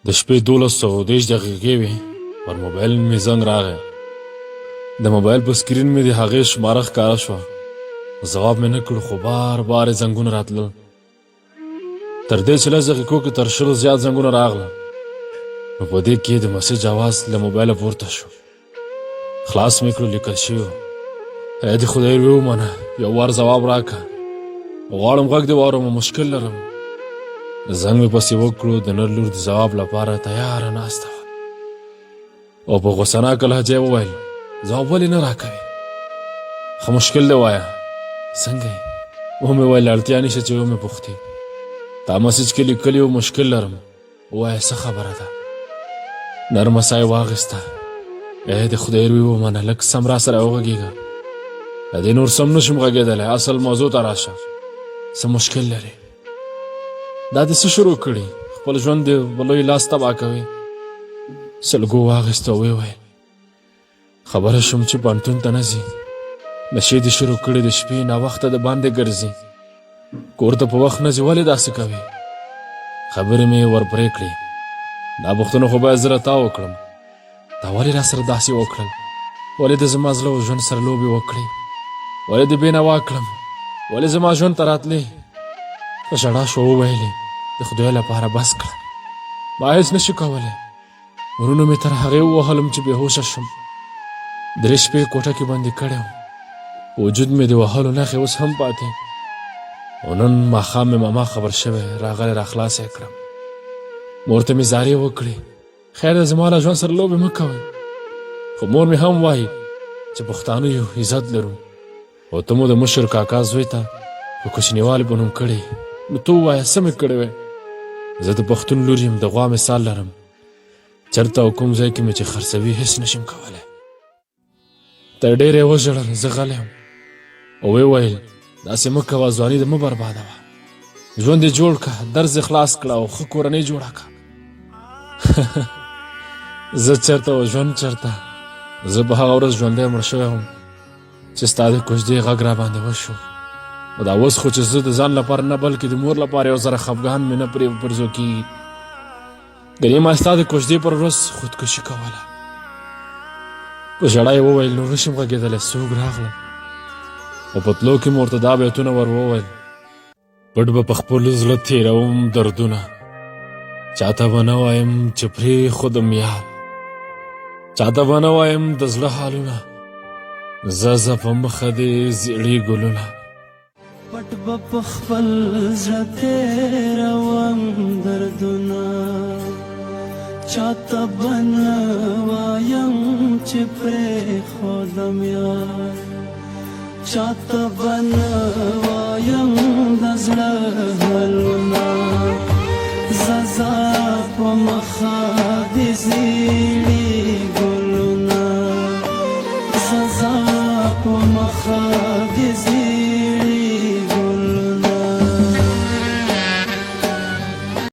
د شپې 12:30 دقیقې وې پر موبایل مې زنګ راغی. د موبایل په سکرین مې د هغې شماره ښکاره شوه. ځواب مې نه کړ خو بار بار یې زنګونه راتلل. تر دې چې 10 دقیقو کې تر 20 زیات زنګونه راغلل. نو په دې کې د مسیج اواز له موبایله پورته شو. خلاص مې کړو، لیکل شوي وو: ای د خدای روی ومنه، یو وار ځواب راکړه، غواړم غږ دې واورم، مشکل لرم. زنګ مې پسې وکړو، د نر لور د ځواب لپاره تیاره ناسته وه او په غوسناکه لهجه یې وویل: ځواب ولې نه راکوې؟ ښه مشکل دی، وایه څنګه یې؟ ومې ویل: اړتیا نشته چې ومې پوښتې، تا مسیج کې لیکلي وو مشکل لرم، ووایه څه خبره ده؟ نرمه ساه یې واخیسته. ای د خدای روی ومنه، لږ سم را سره وغږېږه، د دې نور سم نشم غږېدلی، اصل موضوع ته راشه، څه مشکل لري؟ دا دې څه شروع کړي؟ خپل ژوند دې په لوی لاس تباه کوې. سلګو واخیسته او ویې ویل: خبره شوم چې پوهنتون ته نه ځي، نشې دې شروع کړې، د شپې ناوخته د باندې ګرځي، کور ته په وخت نه ځي، ولې داسې کوې؟ خبرې مې ورپرې کړې. دا پوښتنه خو باید زه له تا وکړم، تا ولې را سره داسې وکړل؟ ولې د زما زړه او ژوند سره لوبې وکړې؟ ولې دې بېنوا کړم؟ ولې زما ژوند ته راتلې؟ په ژړا شو وویلې: د خدای لپاره بس کړه، ما هېڅ نشي کولی. ورونو مې تر هغې ووهلم چې بېهوشه شم. 3 شپې کوټه کې بندي کړی وم، وجود مې د وهلو نښې اوس هم پاتې. او نن ماښام مې ماما خبر شوی، راغلی را خلاص یې کړم. مور ته مې زارۍ وکړې: خیر دی، زما له ژوند سره لوبې مه کوئ. خو مور مې هم وایي چې پښتانه یو، عزت لرو، او ته مو د مشر کاکا زوی ته په کوچنیوالي په نوم کړی، نو ته ووایه څه مې کړی وی؟ زه د پښتون لور یم، د غوا مثال لرم، چېرته او کوم ځای کې مې چې خرڅوي هېڅ نشم کولی. تر ډېره یې وژړل، زه غلی وم او ویې ویل: داسې مه کوه، ځواني دې مه بربادوه، ژوند دې جوړ کړه، درس دې خلاص کړه او ښه کورنۍ جوړه کړه. زه چېرته او ژوند چېرته؟ زه په هغه ورځ ژوندی مړ شوی وم چې ستا د کوژدې غږ را باندې وشو. او دا اوس خو چې زه د ځان لپاره نه بلکې د مور لپاره یو ذره خفګان مې نه پرې پرزو کېږي. ګنې ما ستا د کوژدې پر ورځ خودکشي کوله. په ژړا یې وویل: نور نشم غږېدلی، څوک راغلل؟ او په تلو کې مې ورته دا بیتونه ور وویل: پټ به په خپل زړه تېروم دردونه، چاته به نه وایم چې پرېښودم یار، چاته به نه وایم د زړه حالونه، زه په مخه دې زیړې ګلونه. پټ به په خپل زړه تېروم دردونه، چاته به نه وایم چې پرېښودم یار، چاته به نه وایم د زړه حالونه، زه په مخه دې زیړې ګلونه، زه په مخه دې